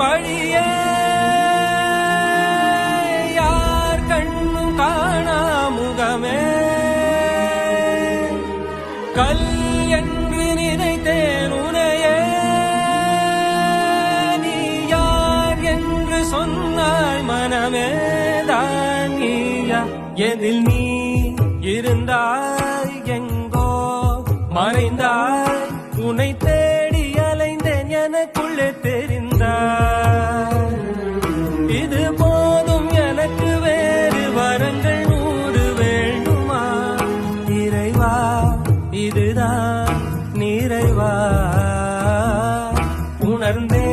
வழியே யார் கண்ணும் காணா முகமே கல் என்று நினைத்தேன் உனையே நீ யார் என்று சொன்னாய் மனமே தான் நீயா எதில் நீ இருந்தாய் எங்கோ மறைந்தாய் உன்னை தேடி அலைந்தேன் எனக்குள்ளே தெரிந்தாய் இது போதும் எனக்கு வேறு வரங்கள் 100 வேண்டுமா இறைவா இதுதான் நிறைவா உணர்ந்தே